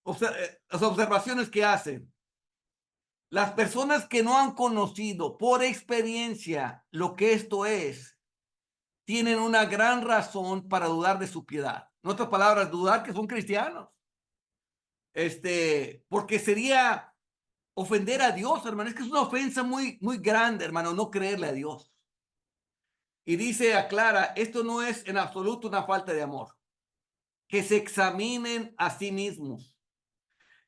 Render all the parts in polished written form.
las observaciones que hacen. Las personas que no han conocido por experiencia lo que esto es, tienen una gran razón para dudar de su piedad. En otras palabras, dudar que son cristianos. Porque sería ofender a Dios, hermano. Es que es una ofensa muy, muy grande, hermano, no creerle a Dios. Y dice, aclara, esto no es en absoluto una falta de amor. Que se examinen a sí mismos.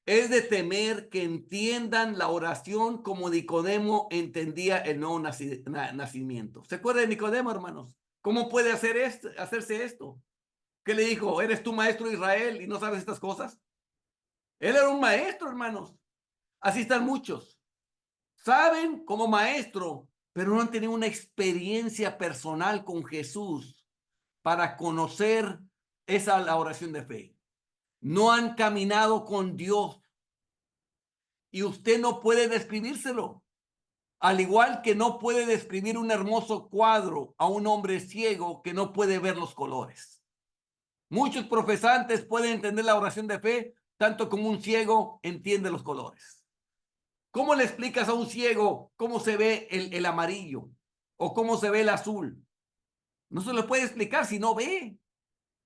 Es de temer que entiendan la oración como Nicodemo entendía el nuevo nacimiento. ¿Se acuerdan de Nicodemo, hermanos? ¿Cómo puede hacerse esto? ¿Qué le dijo? ¿Eres tú maestro de Israel y no sabes estas cosas? Él era un maestro, hermanos. Así están muchos. Saben como maestro, pero no han tenido una experiencia personal con Jesús para conocer la oración de fe. No han caminado con Dios y usted no puede describírselo. Al igual que no puede describir un hermoso cuadro a un hombre ciego que no puede ver los colores. Muchos profesantes pueden entender la oración de fe tanto como un ciego entiende los colores. ¿Cómo le explicas a un ciego cómo se ve el amarillo o cómo se ve el azul? No se lo puede explicar si no ve.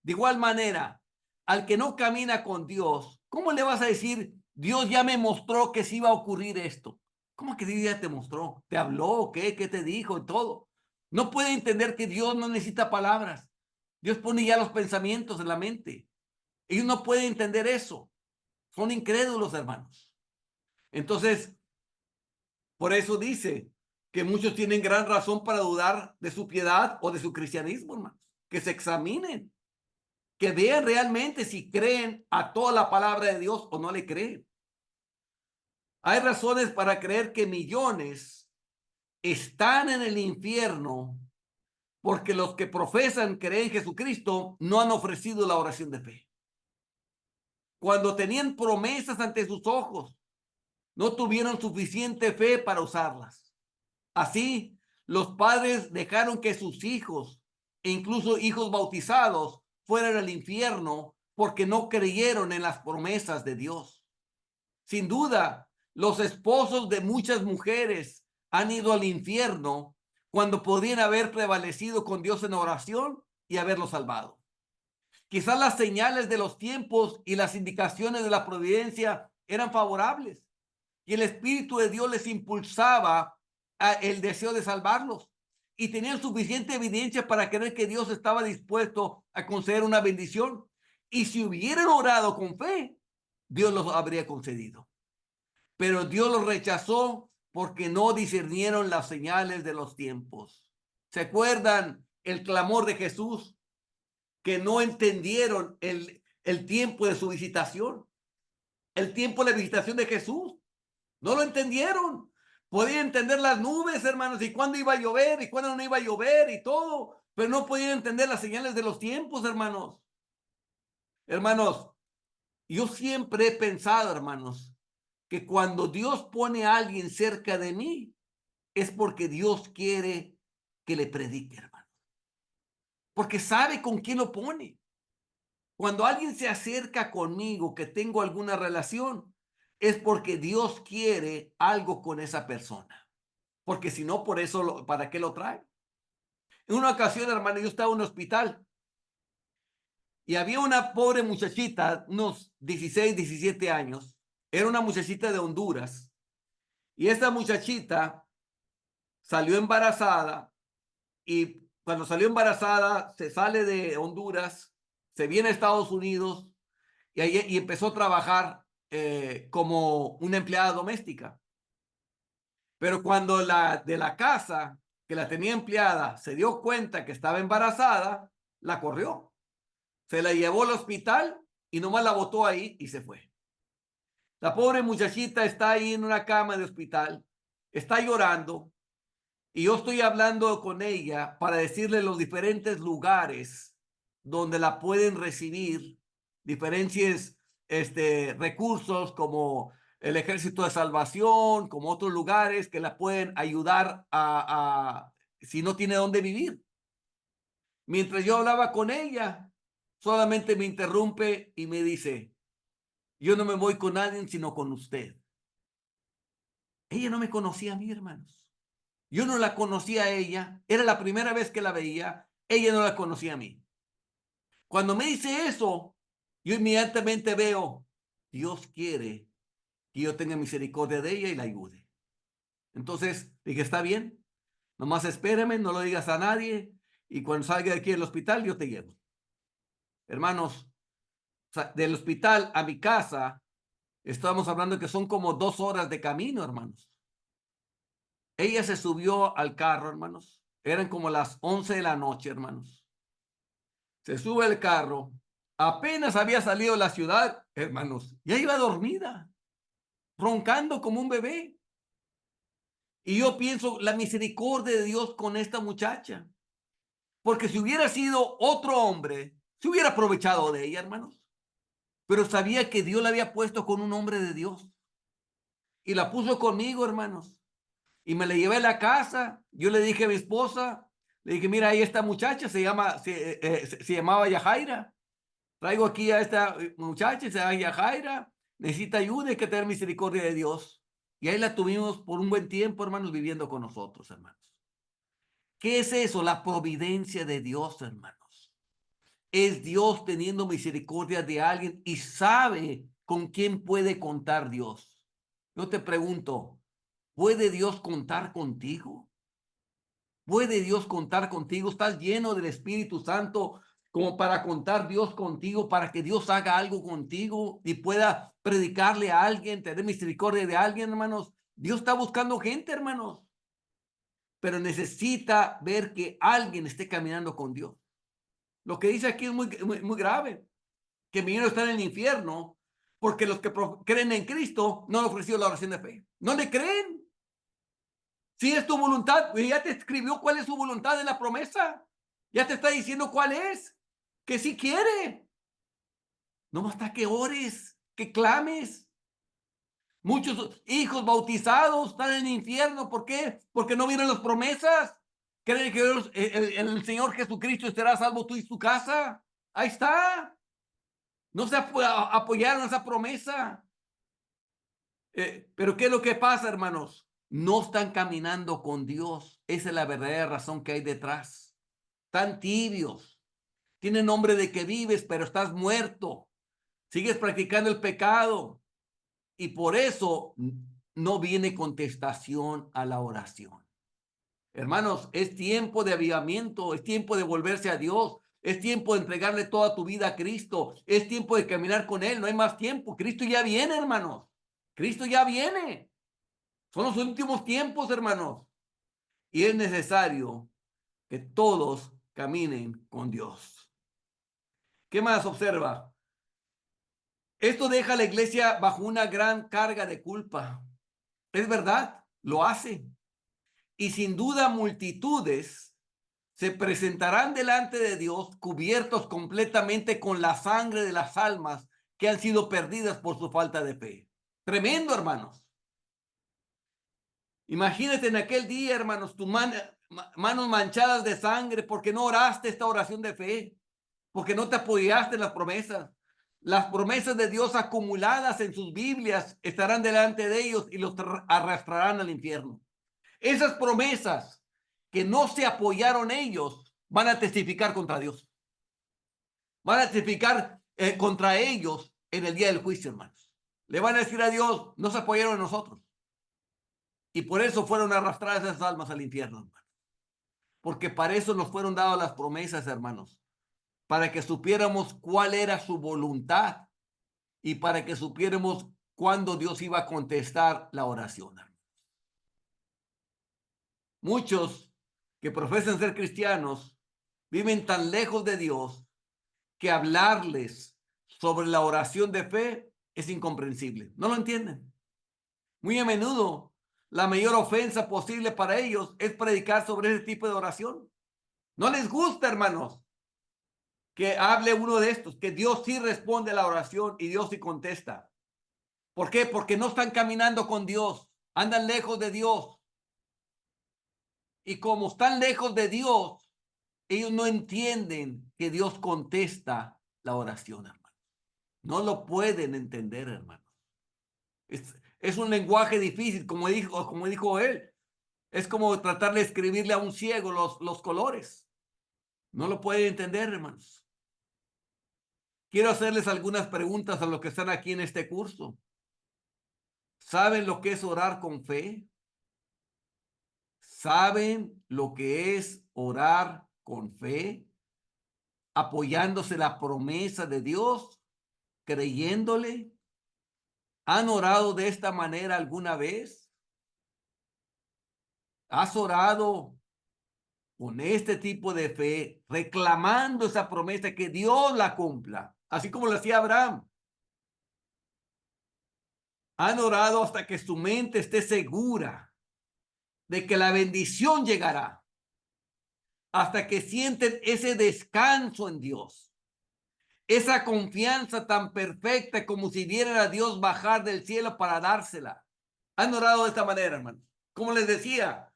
De igual manera, al que no camina con Dios, ¿cómo le vas a decir, Dios ya me mostró que sí iba a ocurrir esto? ¿Cómo que Dios ya te mostró? ¿Te habló? ¿Qué te dijo? Y todo. No puede entender que Dios no necesita palabras. Dios pone ya los pensamientos en la mente. Ellos no pueden entender eso. Son incrédulos, hermanos. Entonces, por eso dice que muchos tienen gran razón para dudar de su piedad o de su cristianismo, hermanos. Que se examinen, que vean realmente si creen a toda la palabra de Dios o no le creen. Hay razones para creer que millones están en el infierno porque los que profesan creer en Jesucristo no han ofrecido la oración de fe. Cuando tenían promesas ante sus ojos, no tuvieron suficiente fe para usarlas. Así, los padres dejaron que sus hijos, e incluso hijos bautizados, fueran al infierno porque no creyeron en las promesas de Dios. Sin duda, los esposos de muchas mujeres han ido al infierno cuando podrían haber prevalecido con Dios en oración y haberlo salvado. Quizás las señales de los tiempos y las indicaciones de la providencia eran favorables y el Espíritu de Dios les impulsaba el deseo de salvarlos y tenían suficiente evidencia para creer que Dios estaba dispuesto a conceder una bendición. Y si hubieran orado con fe, Dios los habría concedido. Pero Dios los rechazó porque no discernieron las señales de los tiempos. ¿Se acuerdan el clamor de Jesús? Que no entendieron el tiempo de su visitación, el tiempo de la visitación de Jesús. No lo entendieron. Podían entender las nubes, hermanos, y cuándo iba a llover y cuándo no iba a llover y todo, pero no podían entender las señales de los tiempos, hermanos. Hermanos, yo siempre he pensado, hermanos, que cuando Dios pone a alguien cerca de mí, es porque Dios quiere que le predique, hermano. Porque sabe con quién lo pone. Cuando alguien se acerca conmigo, que tengo alguna relación, es porque Dios quiere algo con esa persona. Porque si no, por eso, ¿para qué lo trae? En una ocasión, hermano, yo estaba en un hospital y había una pobre muchachita, unos 16, 17 años. Era una muchachita de Honduras. Y esta muchachita salió embarazada y cuando salió embarazada se sale de Honduras, se viene a Estados Unidos y empezó a trabajar como una empleada doméstica. Pero cuando la de la casa que la tenía empleada se dio cuenta que estaba embarazada, la corrió. Se la llevó al hospital y nomás la botó ahí y se fue. La pobre muchachita está ahí en una cama de hospital, está llorando y yo estoy hablando con ella para decirle los diferentes lugares donde la pueden recibir, diferentes recursos como el Ejército de Salvación, como otros lugares que la pueden ayudar si no tiene dónde vivir. Mientras yo hablaba con ella, solamente me interrumpe y me dice, Yo no me voy con nadie, sino con usted. Ella no me conocía a mí, hermanos. Yo no la conocía a ella. Era la primera vez que la veía. Ella no la conocía a mí. Cuando me dice eso, yo inmediatamente veo, Dios quiere que yo tenga misericordia de ella y la ayude. Entonces dije, está bien, nomás espérame, no lo digas a nadie y cuando salga de aquí del hospital yo te llevo. Hermanos, del hospital a mi casa, estamos hablando que son como 2 horas de camino, hermanos. Ella se subió al carro, hermanos. Eran como las 11 de la noche, hermanos. Se sube al carro. Apenas había salido de la ciudad, hermanos. Ya iba dormida, roncando como un bebé. Y yo pienso la misericordia de Dios con esta muchacha. Porque si hubiera sido otro hombre, se hubiera aprovechado de ella, hermanos. Pero sabía que Dios la había puesto con un hombre de Dios. Y la puso conmigo, hermanos. Y me la llevé a la casa. Yo le dije a mi esposa, le dije, mira, ahí esta muchacha se llamaba Yajaira. Traigo aquí a esta muchacha, se llama Yajaira. Necesita ayuda, hay que tener misericordia de Dios. Y ahí la tuvimos por un buen tiempo, hermanos, viviendo con nosotros, hermanos. ¿Qué es eso? La providencia de Dios, hermanos. Es Dios teniendo misericordia de alguien y sabe con quién puede contar Dios. Yo te pregunto, ¿puede Dios contar contigo? ¿Puede Dios contar contigo? ¿Estás lleno del Espíritu Santo como para contar Dios contigo, para que Dios haga algo contigo y pueda predicarle a alguien, tener misericordia de alguien, hermanos? Dios está buscando gente, hermanos, pero necesita ver que alguien esté caminando con Dios. Lo que dice aquí es muy grave, que mi dinero está en el infierno porque los que creen en Cristo no han ofrecido la oración de fe. No le creen. Si es tu voluntad, ya te escribió cuál es su voluntad de la promesa. Ya te está diciendo cuál es. Que si quiere. No basta que ores, que clames. Muchos hijos bautizados están en el infierno. ¿Por qué? Porque no vieron las promesas. Creen que el Señor Jesucristo estará salvo tú y tu casa. Ahí está. No se apoyaron esa promesa. Pero ¿qué es lo que pasa, hermanos? No están caminando con Dios. Esa es la verdadera razón que hay detrás. Están tibios. Tienen nombre de que vives, pero estás muerto. Sigues practicando el pecado. Y por eso no viene contestación a la oración. Hermanos, es tiempo de avivamiento, es tiempo de volverse a Dios, es tiempo de entregarle toda tu vida a Cristo, es tiempo de caminar con Él, no hay más tiempo. Cristo ya viene, hermanos. Cristo ya viene. Son los últimos tiempos, hermanos. Y es necesario que todos caminen con Dios. ¿Qué más observa? Esto deja a la iglesia bajo una gran carga de culpa. Es verdad, lo hace. Y sin duda multitudes se presentarán delante de Dios cubiertos completamente con la sangre de las almas que han sido perdidas por su falta de fe. Tremendo, hermanos. Imagínate en aquel día, hermanos, tus manos manchadas de sangre porque no oraste esta oración de fe, porque no te apoyaste en las promesas. Las promesas de Dios acumuladas en sus Biblias estarán delante de ellos y los arrastrarán al infierno. Esas promesas que no se apoyaron ellos van a testificar contra Dios. Van a testificar contra ellos en el día del juicio, hermanos. Le van a decir a Dios, no se apoyaron en nosotros. Y por eso fueron arrastradas esas almas al infierno, hermano. Porque para eso nos fueron dadas las promesas, hermanos. Para que supiéramos cuál era su voluntad y para que supiéramos cuándo Dios iba a contestar la oración. Muchos que profesan ser cristianos viven tan lejos de Dios que hablarles sobre la oración de fe es incomprensible. No lo entienden. Muy a menudo, la mayor ofensa posible para ellos es predicar sobre ese tipo de oración. No les gusta, hermanos, que hable uno de estos, que Dios sí responde a la oración y Dios sí contesta. ¿Por qué? Porque no están caminando con Dios, andan lejos de Dios. Y como están lejos de Dios, ellos no entienden que Dios contesta la oración, hermano. No lo pueden entender, hermanos. Es un lenguaje difícil, como dijo él. Es como tratar de escribirle a un ciego los colores. No lo pueden entender, hermanos. Quiero hacerles algunas preguntas a los que están aquí en este curso. ¿Saben lo que es orar con fe? ¿Saben lo que es orar con fe? Apoyándose la promesa de Dios, creyéndole. ¿Han orado de esta manera alguna vez? ¿Has orado con este tipo de fe, reclamando esa promesa que Dios la cumpla, así como lo hacía Abraham? Han orado hasta que su mente esté segura de que la bendición llegará, hasta que sienten ese descanso en Dios, esa confianza tan perfecta como si vieran a Dios bajar del cielo para dársela. Han orado de esta manera, hermano. Como les decía,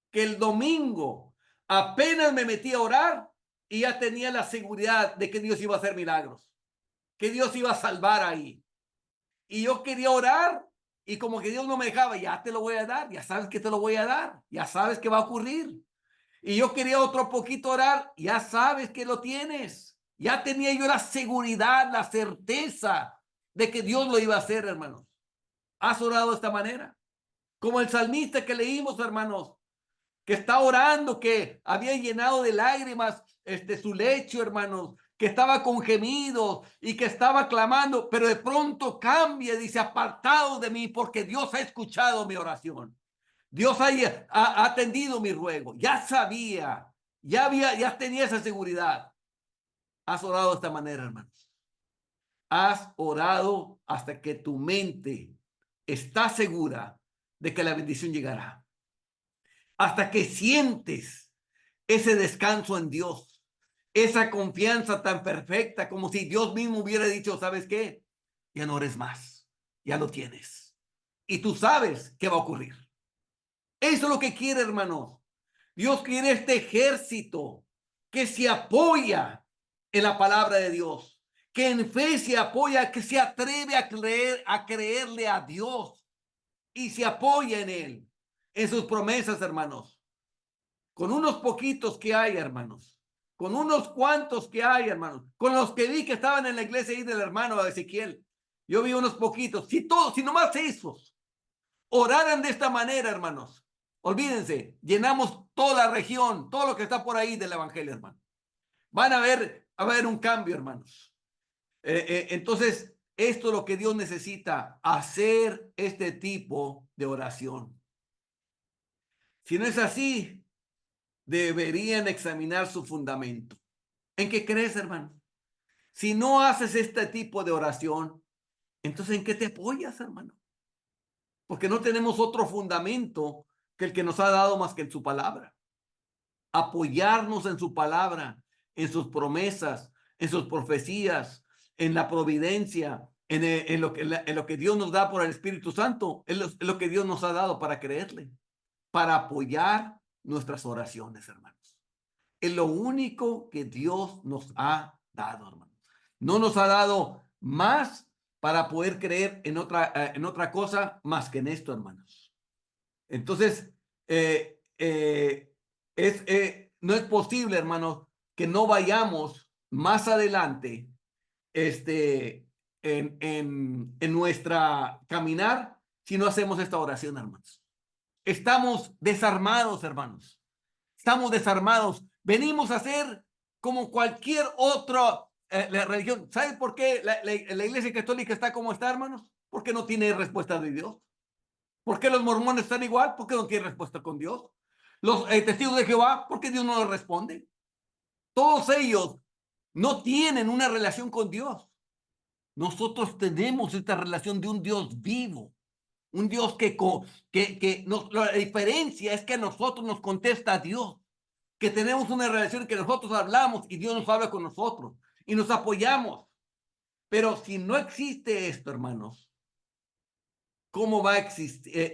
que el domingo apenas me metí a orar y ya tenía la seguridad de que Dios iba a hacer milagros, que Dios iba a salvar ahí. Y yo quería orar y como que Dios no me dejaba, ya te lo voy a dar, ya sabes que te lo voy a dar, ya sabes que va a ocurrir. Y yo quería otro poquito orar, ya sabes que lo tienes. Ya tenía yo la seguridad, la certeza de que Dios lo iba a hacer, hermanos. ¿Has orado de esta manera? Como el salmista que leímos, hermanos, que está orando, que había llenado de lágrimas su lecho, hermanos, que estaba con gemidos y que estaba clamando, pero de pronto cambia, dice, apartado de mí, porque Dios ha escuchado mi oración. Dios ha atendido mi ruego. Ya sabía, ya tenía esa seguridad. Has orado de esta manera, hermanos. Has orado hasta que tu mente está segura de que la bendición llegará. Hasta que sientes ese descanso en Dios, esa confianza tan perfecta, como si Dios mismo hubiera dicho, ¿sabes qué? Ya no eres más, ya lo tienes. Y tú sabes qué va a ocurrir. Eso es lo que quiere, hermanos. Dios quiere este ejército que se apoya en la palabra de Dios, que en fe se apoya, que se atreve a creerle a Dios y se apoya en él, en sus promesas, hermanos. Con unos poquitos que hay, hermanos, con unos cuantos que hay, hermanos, con los que vi que estaban en la iglesia ahí del hermano Ezequiel, yo vi unos poquitos, si nomás esos oraran de esta manera, hermanos, olvídense, llenamos toda la región, todo lo que está por ahí del evangelio, hermano. Van a ver un cambio, hermanos. Entonces, esto es lo que Dios necesita, hacer este tipo de oración. Si no es así, deberían examinar su fundamento. ¿En qué crees, hermano? Si no haces este tipo de oración, entonces ¿en qué te apoyas, hermano? Porque no tenemos otro fundamento que el que nos ha dado más que en su palabra. Apoyarnos en su palabra, en sus promesas, en sus profecías, en la providencia, en lo que Dios nos da por el Espíritu Santo, es lo que Dios nos ha dado para creerle, para apoyar nuestras oraciones, hermanos. Es lo único que Dios nos ha dado, hermanos. No nos ha dado más para poder creer en otra cosa más que en esto, hermanos. Entonces, no es posible, hermanos, que no vayamos más adelante en nuestra caminar si no hacemos esta oración, hermanos. Estamos desarmados, hermanos. Estamos desarmados. Venimos a ser como cualquier otra religión. ¿Sabes por qué la Iglesia Católica está como está, hermanos? Porque no tiene respuesta de Dios. ¿Por qué los mormones están igual? Porque no tienen respuesta con Dios. Los testigos de Jehová, porque Dios no les responde. Todos ellos no tienen una relación con Dios. Nosotros tenemos esta relación de un Dios vivo, un Dios la diferencia es que a nosotros nos contesta Dios, que tenemos una relación que nosotros hablamos y Dios nos habla con nosotros y nos apoyamos. Pero si no existe esto, hermanos, ¿cómo va a existir?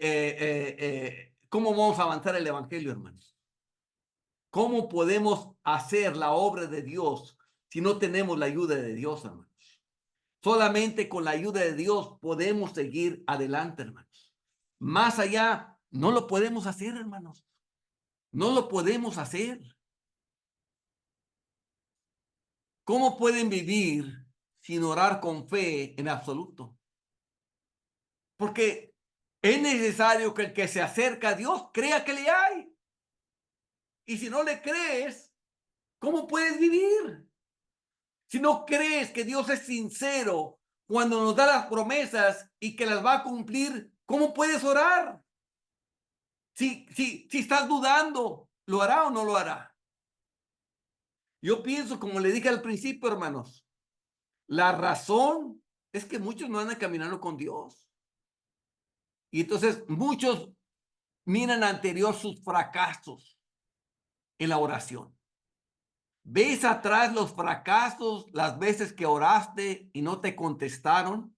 ¿Cómo vamos a avanzar el evangelio, hermanos? ¿Cómo podemos hacer la obra de Dios si no tenemos la ayuda de Dios, hermanos? Solamente con la ayuda de Dios podemos seguir adelante, hermanos. Más allá, no lo podemos hacer, hermanos. No lo podemos hacer. ¿Cómo pueden vivir sin orar con fe en absoluto? Porque es necesario que el que se acerca a Dios crea que le hay. Y si no le crees, ¿cómo puedes vivir? Si no crees que Dios es sincero cuando nos da las promesas y que las va a cumplir, ¿cómo puedes orar? Si estás dudando, ¿lo hará o no lo hará? Yo pienso, como le dije al principio, hermanos, la razón es que muchos no andan caminando con Dios. Y entonces muchos miran anterior sus fracasos en la oración. ¿Ves atrás los fracasos, las veces que oraste y no te contestaron?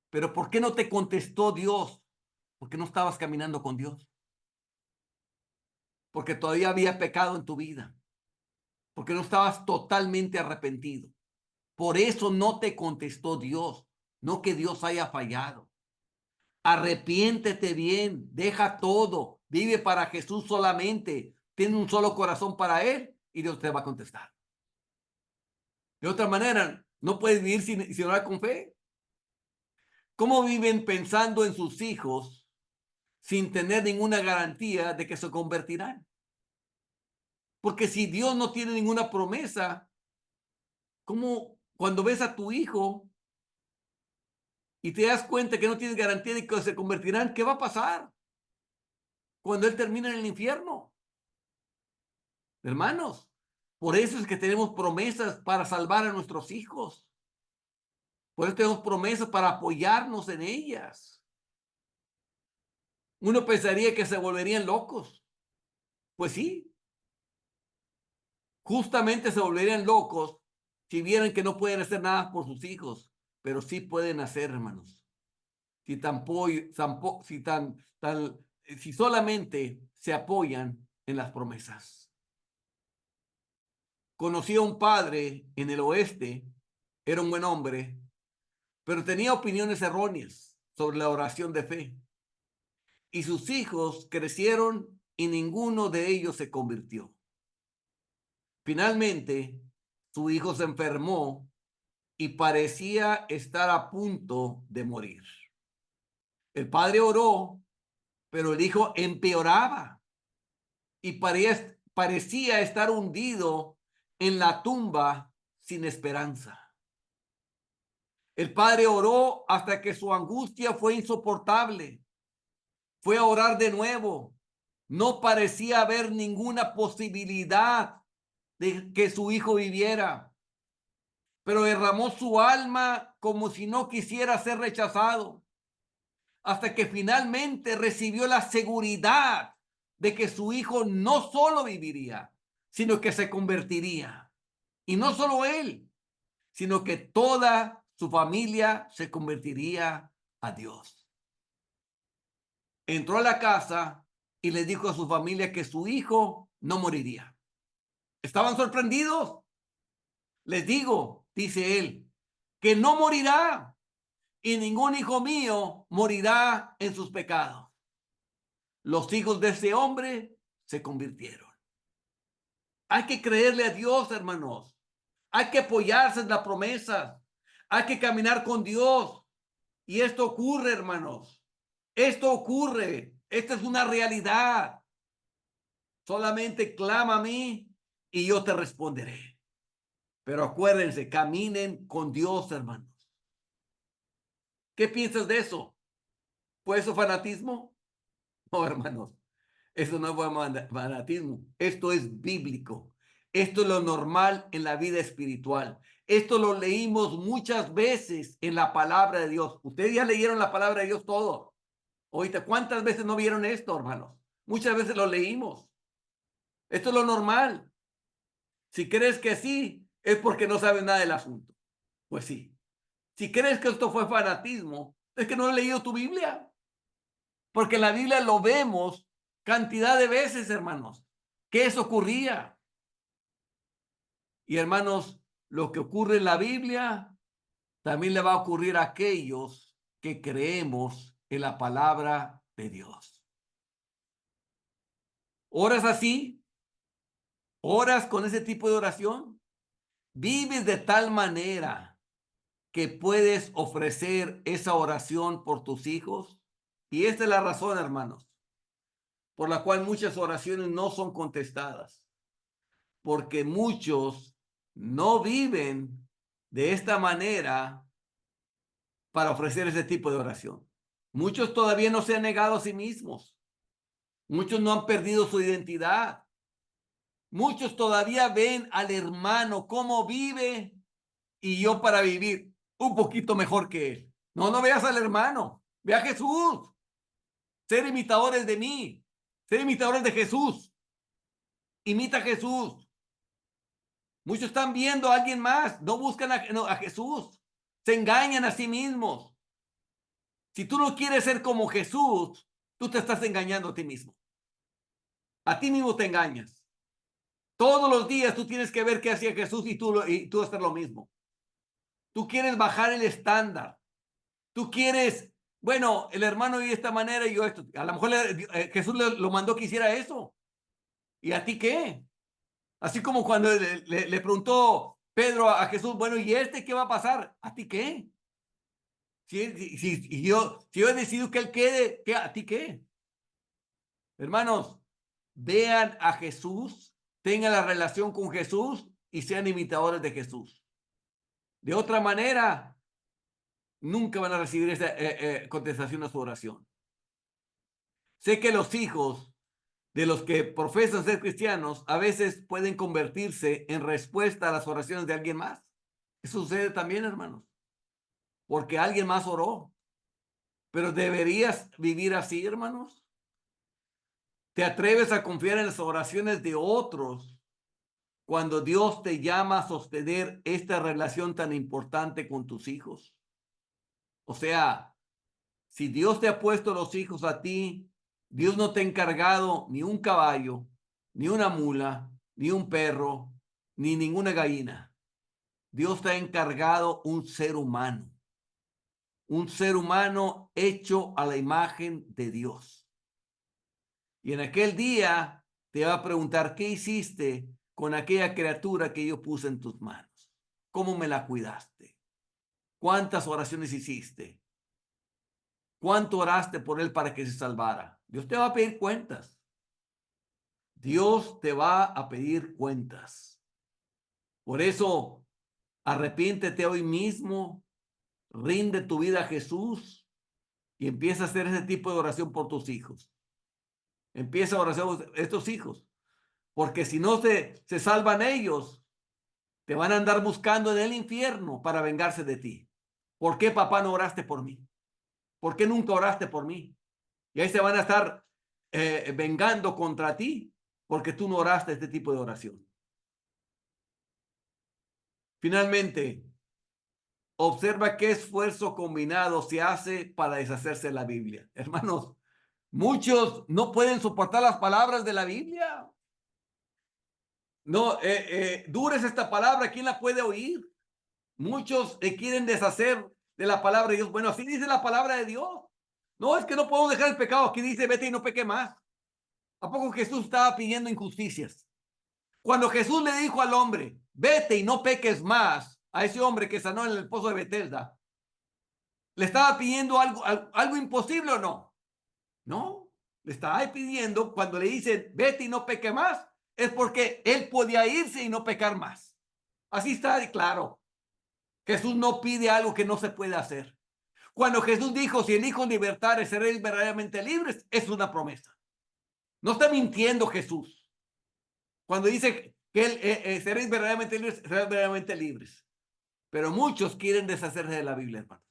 Pero ¿por qué no te contestó Dios? Porque no estabas caminando con Dios. Porque todavía había pecado en tu vida. Porque no estabas totalmente arrepentido. Por eso no te contestó Dios. No que Dios haya fallado. Arrepiéntete bien. Deja todo. Vive para Jesús solamente. Tiene un solo corazón para Él y Dios te va a contestar. De otra manera, no puedes vivir sin orar con fe. ¿Cómo viven pensando en sus hijos sin tener ninguna garantía de que se convertirán? Porque si Dios no tiene ninguna promesa, ¿cómo cuando ves a tu hijo y te das cuenta que no tienes garantía de que se convertirán, qué va a pasar cuando él termine en el infierno? Hermanos, por eso es que tenemos promesas para salvar a nuestros hijos. Por eso tenemos promesas para apoyarnos en ellas. Uno pensaría que se volverían locos. Pues sí, justamente se volverían locos si vieran que no pueden hacer nada por sus hijos, pero sí pueden hacer, hermanos. Si solamente se apoyan en las promesas. Conocí a un padre en el oeste, era un buen hombre, pero tenía opiniones erróneas sobre la oración de fe. Y sus hijos crecieron y ninguno de ellos se convirtió. Finalmente, su hijo se enfermó y parecía estar a punto de morir. El padre oró, pero el hijo empeoraba y parecía estar hundido en la tumba sin esperanza. El padre oró hasta que su angustia fue insoportable. Fue a orar de nuevo. No parecía haber ninguna posibilidad de que su hijo viviera, pero derramó su alma como si no quisiera ser rechazado, hasta que finalmente recibió la seguridad de que su hijo no solo viviría, sino que se convertiría. Y no solo él, sino que toda su familia se convertiría a Dios. Entró a la casa y le dijo a su familia que su hijo no moriría. Estaban sorprendidos. Les digo, dice él, que no morirá y ningún hijo mío morirá en sus pecados. Los hijos de ese hombre se convirtieron. Hay que creerle a Dios, hermanos. Hay que apoyarse en la promesa. Hay que caminar con Dios. Y esto ocurre, hermanos. Esto ocurre. Esta es una realidad. Solamente clama a mí y yo te responderé. Pero acuérdense, caminen con Dios, hermanos. ¿Qué piensas de eso? ¿Fue eso fanatismo? No, hermanos. Eso no fue fanatismo. Esto es bíblico. Esto es lo normal en la vida espiritual. Esto lo leímos muchas veces en la palabra de Dios. Ustedes ya leyeron la palabra de Dios todo. Ahorita, ¿cuántas veces no vieron esto, hermanos? Muchas veces lo leímos. Esto es lo normal. Si crees que sí, es porque no sabes nada del asunto. Pues sí. Si crees que esto fue fanatismo, es que no has leído tu Biblia. Porque en la Biblia lo vemos cantidad de veces, hermanos, que eso ocurría. Y hermanos, lo que ocurre en la Biblia también le va a ocurrir a aquellos que creemos en la palabra de Dios. ¿Oras así? ¿Oras con ese tipo de oración? ¿Vives de tal manera que puedes ofrecer esa oración por tus hijos? Y esta es la razón, hermanos, por la cual muchas oraciones no son contestadas, porque muchos no viven de esta manera para ofrecer ese tipo de oración. Muchos todavía no se han negado a sí mismos. Muchos no han perdido su identidad. Muchos todavía ven al hermano cómo vive y yo para vivir un poquito mejor que él. No, no veas al hermano, ve a Jesús. Ser imitadores de mí, ser imitadores de Jesús. Imita a Jesús. Muchos están viendo a alguien más, no buscan a Jesús. Se engañan a sí mismos. Si tú no quieres ser como Jesús, tú te estás engañando a ti mismo. A ti mismo te engañas. Todos los días tú tienes que ver qué hacía Jesús y tú hacer lo mismo. Tú quieres bajar el estándar. Tú quieres, bueno, el hermano vive de esta manera y yo esto. A lo mejor Jesús lo mandó que hiciera eso. ¿Y a ti qué? Así como cuando le preguntó Pedro a Jesús, bueno, ¿y este qué va a pasar? ¿A ti qué? Si yo he decidido que él quede, ¿a ti qué? Hermanos, vean a Jesús, tengan la relación con Jesús y sean imitadores de Jesús. De otra manera, nunca van a recibir esa contestación a su oración. Sé que los hijos de los que profesan ser cristianos a veces pueden convertirse en respuesta a las oraciones de alguien más. Eso sucede también, hermanos, porque alguien más oró. Pero ¿deberías vivir así, hermanos? ¿Te atreves a confiar en las oraciones de otros cuando Dios te llama a sostener esta relación tan importante con tus hijos? O sea, si Dios te ha puesto los hijos a ti, Dios no te ha encargado ni un caballo, ni una mula, ni un perro, ni ninguna gallina. Dios te ha encargado un ser humano hecho a la imagen de Dios. Y en aquel día te va a preguntar, ¿qué hiciste con aquella criatura que yo puse en tus manos? ¿Cómo me la cuidaste? ¿Cuántas oraciones hiciste? ¿Cuánto oraste por él para que se salvara? Dios te va a pedir cuentas. Dios te va a pedir cuentas. Por eso, arrepiéntete hoy mismo, rinde tu vida a Jesús y empieza a hacer ese tipo de oración por tus hijos. Empieza a orar por estos hijos, porque si no se salvan ellos, te van a andar buscando en el infierno para vengarse de ti. ¿Por qué, papá, no oraste por mí? ¿Por qué nunca oraste por mí? Y ahí se van a estar vengando contra ti porque tú no oraste este tipo de oración. Finalmente, observa qué esfuerzo combinado se hace para deshacerse de la Biblia. Hermanos, muchos no pueden soportar las palabras de la Biblia. No, dura es esta palabra, ¿quién la puede oír? Muchos quieren deshacer de la palabra de Dios. Bueno, así dice la palabra de Dios. No, es que no podemos dejar el pecado. Aquí dice, vete y no peque más. ¿A poco Jesús estaba pidiendo injusticias? Cuando Jesús le dijo al hombre, vete y no peques más, a ese hombre que sanó en el pozo de Bethesda, ¿le estaba pidiendo algo imposible o no? No, le estaba pidiendo, cuando le dice, vete y no peque más, es porque él podía irse y no pecar más. Así está de claro. Jesús no pide algo que no se puede hacer. Cuando Jesús dijo, si el Hijo libertare, seréis verdaderamente libres, es una promesa. No está mintiendo Jesús. Cuando dice que seréis verdaderamente libres. Pero muchos quieren deshacerse de la Biblia, hermanos.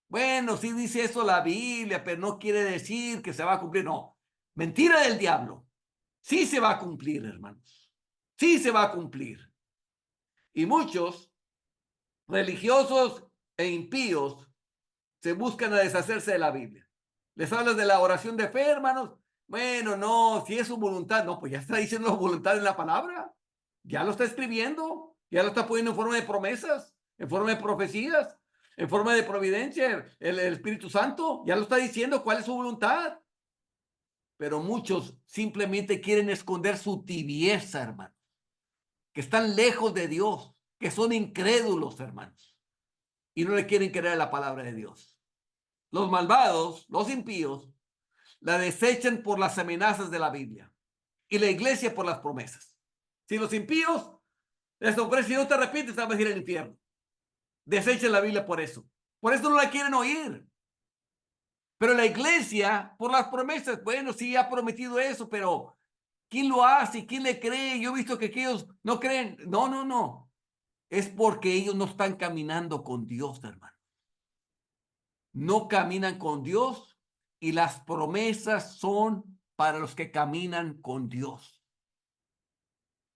Bueno, sí dice eso la Biblia, pero no quiere decir que se va a cumplir. No, mentira del diablo. Sí se va a cumplir, hermanos. Sí se va a cumplir. Y muchos religiosos e impíos se buscan a deshacerse de la Biblia. Les hablas de la oración de fe, hermanos. Bueno, no, si es su voluntad, no, pues ya está diciendo voluntad en la palabra. Ya lo está escribiendo, ya lo está poniendo en forma de promesas, en forma de profecías. en forma de providencia, el Espíritu Santo ya lo está diciendo cuál es su voluntad. Pero muchos simplemente quieren esconder su tibieza, hermano, que están lejos de Dios, que son incrédulos, hermanos, y no le quieren creer a la palabra de Dios. Los malvados, los impíos, la desechan por las amenazas de la Biblia y la iglesia por las promesas. Si los impíos les ofrecen, si no te arrepientes, te vas a ir al infierno. Desechen la Biblia por eso. Por eso no la quieren oír. Pero la iglesia, por las promesas, bueno, sí ha prometido eso, pero ¿quién lo hace? ¿Quién le cree? Yo he visto que aquellos no creen. No, no, no. Es porque ellos no están caminando con Dios, hermano. No caminan con Dios y las promesas son para los que caminan con Dios.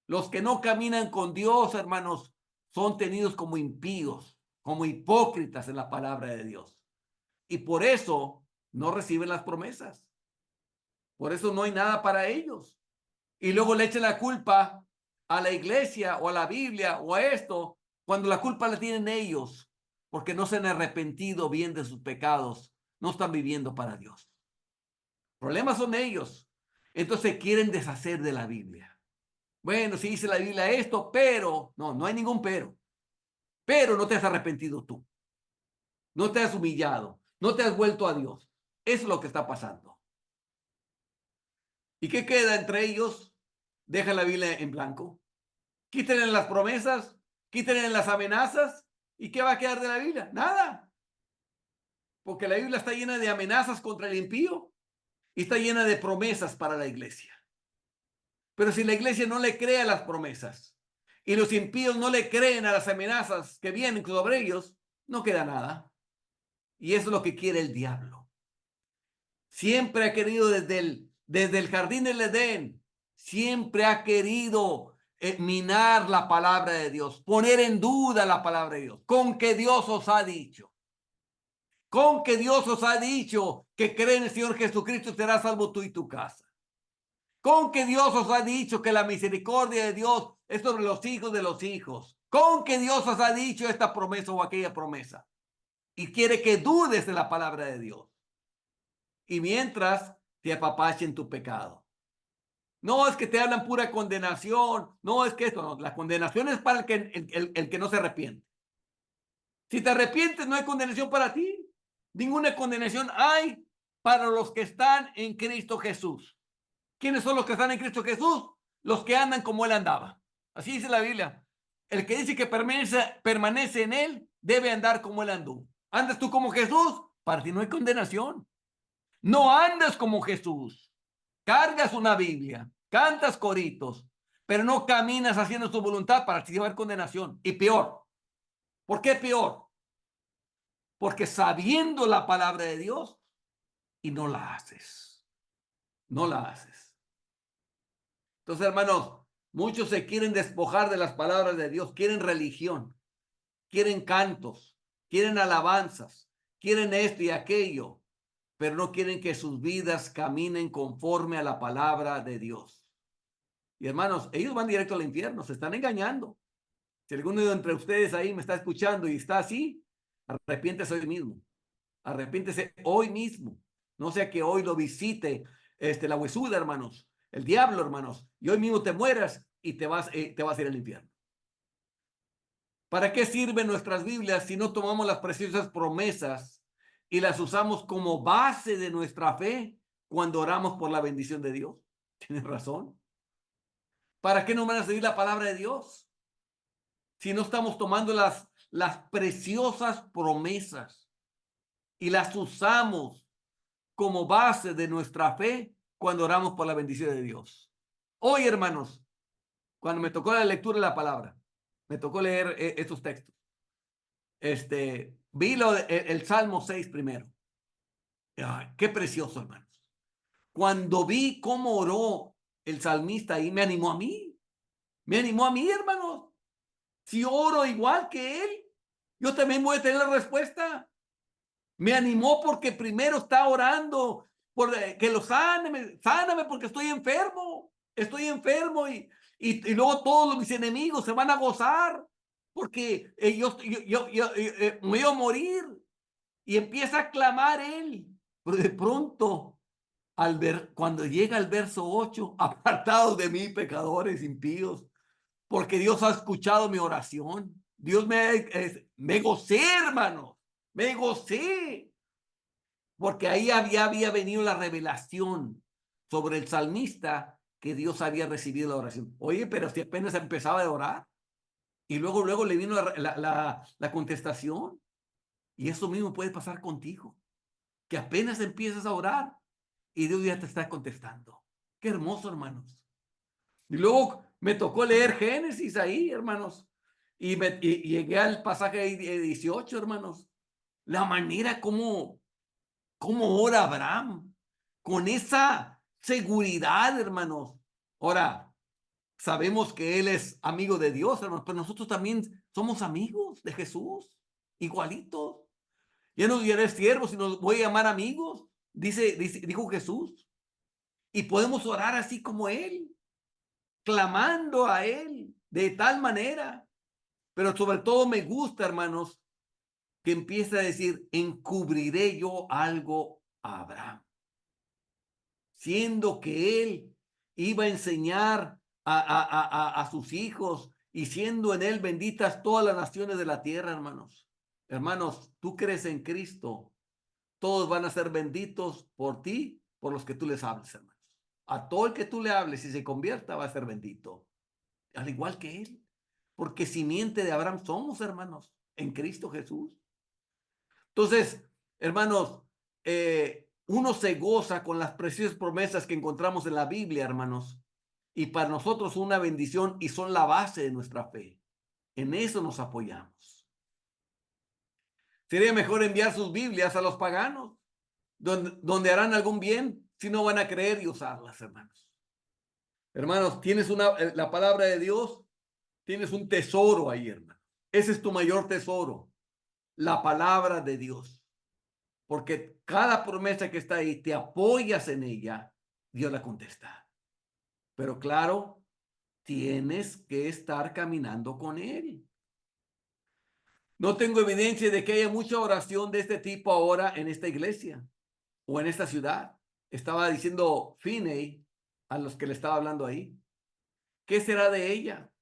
Los que no caminan con Dios, hermanos, son tenidos como impíos, como hipócritas en la palabra de Dios. Y por eso no reciben las promesas. Por eso no hay nada para ellos. Y luego le echan la culpa a la iglesia o a la Biblia o a esto, cuando la culpa la tienen ellos, porque no se han arrepentido bien de sus pecados, no están viviendo para Dios. Problemas son ellos. Entonces quieren deshacer de la Biblia. Bueno, si dice la Biblia esto, pero, no hay ningún pero. Pero no te has arrepentido tú. No te has humillado. No te has vuelto a Dios. Eso es lo que está pasando. ¿Y qué queda entre ellos? Deja la Biblia en blanco. Quítenle las promesas, quítenle las amenazas. ¿Y qué va a quedar de la Biblia? Nada. Porque la Biblia está llena de amenazas contra el impío y está llena de promesas para la iglesia. Pero si la iglesia no le cree a las promesas y los impíos no le creen a las amenazas que vienen sobre ellos, no queda nada. Y eso es lo que quiere el diablo. Siempre ha querido desde el jardín del Edén, siempre ha querido minar la palabra de Dios, poner en duda la palabra de Dios, con que Dios os ha dicho. Con que Dios os ha dicho que cree en el Señor Jesucristo, serás salvo tú y tu casa. Con que Dios os ha dicho que la misericordia de Dios es sobre los hijos de los hijos. Con que Dios os ha dicho esta promesa o aquella promesa. Y quiere que dudes de la palabra de Dios. Y mientras te apapachen tu pecado. No es que te hablan pura condenación. No es que esto, no. La condenación es para el que no se arrepiente. Si te arrepientes, no hay condenación para ti. Ninguna condenación hay para los que están en Cristo Jesús. ¿Quiénes son los que están en Cristo Jesús? Los que andan como Él andaba. Así dice la Biblia. El que dice que permanece en Él, debe andar como Él andó. ¿Andas tú como Jesús? Para ti no hay condenación. No andas como Jesús. Cargas una Biblia, cantas coritos, pero no caminas haciendo su voluntad, para ti va a haber condenación. Y peor. ¿Por qué peor? Porque sabiendo la palabra de Dios y no la haces. No la haces. Entonces, hermanos, muchos se quieren despojar de las palabras de Dios, quieren religión, quieren cantos, quieren alabanzas, quieren esto y aquello, pero no quieren que sus vidas caminen conforme a la palabra de Dios. Y hermanos, ellos van directo al infierno, se están engañando. Si alguno de entre ustedes ahí me está escuchando y está así, arrepiéntese hoy mismo. Arrepiéntese hoy mismo. No sea que hoy lo visite la huesuda, hermanos, el diablo, hermanos, y hoy mismo te mueras y te vas a ir al infierno. ¿Para qué sirven nuestras Biblias si no tomamos las preciosas promesas y las usamos como base de nuestra fe cuando oramos por la bendición de Dios? Tienes razón. ¿Para qué no van a seguir la palabra de Dios si no estamos tomando las preciosas promesas y las usamos como base de nuestra fe cuando oramos por la bendición de Dios? Hoy, hermanos, cuando me tocó la lectura de la palabra, me tocó leer estos textos. Vi el Salmo 6 primero. Ay, qué precioso, hermanos. Cuando vi cómo oró el salmista ahí, me animó a mí. Me animó a mí, hermanos. Si oro igual que él, yo también voy a tener la respuesta. Me animó porque primero está orando por que lo sáname porque estoy enfermo y luego todos mis enemigos se van a gozar porque me voy a morir. Y empieza a clamar él. Pero de pronto, cuando llega al verso 8, apartados de mí, pecadores impíos, porque Dios ha escuchado mi oración. Me gocé, hermano, me gocé, porque ahí había venido la revelación sobre el salmista, que Dios había recibido la oración. Oye, pero si apenas empezaba a orar y luego le vino la contestación. Y eso mismo puede pasar contigo, que apenas empiezas a orar y Dios ya te está contestando. Qué hermoso, hermanos. Y luego me tocó leer Génesis ahí, hermanos, y llegué al pasaje 18, hermanos. La manera como ora Abraham, con esa seguridad, hermanos. Ahora, sabemos que él es amigo de Dios, hermanos, pero nosotros también somos amigos de Jesús, igualitos. Ya no diré siervos, sino voy a llamar amigos, dijo Jesús. Y podemos orar así como él, clamando a él de tal manera. Pero sobre todo me gusta, hermanos, que empieza a decir, encubriré yo algo a Abraham, siendo que él iba a enseñar a sus hijos y siendo en él benditas todas las naciones de la tierra, hermanos. Hermanos, tú crees en Cristo, todos van a ser benditos por ti, por los que tú les hables, hermanos. A todo el que tú le hables y se convierta va a ser bendito, al igual que él, porque simiente de Abraham somos, hermanos, en Cristo Jesús. Entonces, hermanos, uno se goza con las preciosas promesas que encontramos en la Biblia, hermanos, y para nosotros una bendición y son la base de nuestra fe. En eso nos apoyamos. Sería mejor enviar sus Biblias a los paganos, donde harán algún bien, si no van a creer y usarlas, hermanos. Hermanos, tienes la palabra de Dios, tienes un tesoro ahí, hermano. Ese es tu mayor tesoro, la palabra de Dios. Porque cada promesa que está ahí, te apoyas en ella, Dios la contesta. Pero claro, tienes que estar caminando con Él. No tengo evidencia de que haya mucha oración de este tipo ahora en esta iglesia o en esta ciudad. Estaba diciendo Finney a los que le estaba hablando ahí. ¿Qué será de ella?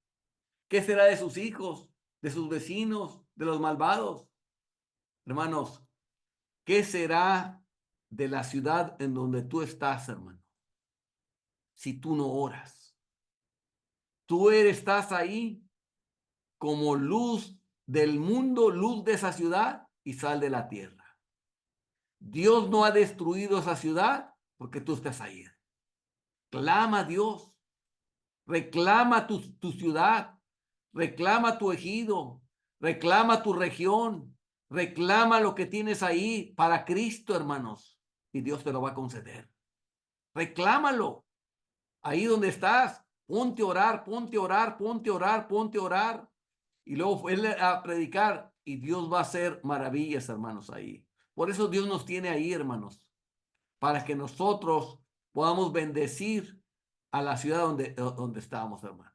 ¿Qué será de sus hijos, de sus vecinos, de los malvados? Hermanos, ¿qué será de la ciudad en donde tú estás, hermano? Si tú no oras. Estás ahí como luz del mundo, luz de esa ciudad y sal de la tierra. Dios no ha destruido esa ciudad porque tú estás ahí. Clama a Dios. Reclama tu ciudad, reclama tu ejido, reclama tu región, reclama lo que tienes ahí para Cristo, hermanos, y Dios te lo va a conceder. Reclámalo ahí donde estás. Ponte a orar, ponte a orar, ponte a orar, ponte a orar. Y luego fue a predicar y Dios va a hacer maravillas, hermanos, ahí. Por eso Dios nos tiene ahí, hermanos, para que nosotros podamos bendecir a la ciudad donde estamos, hermanos.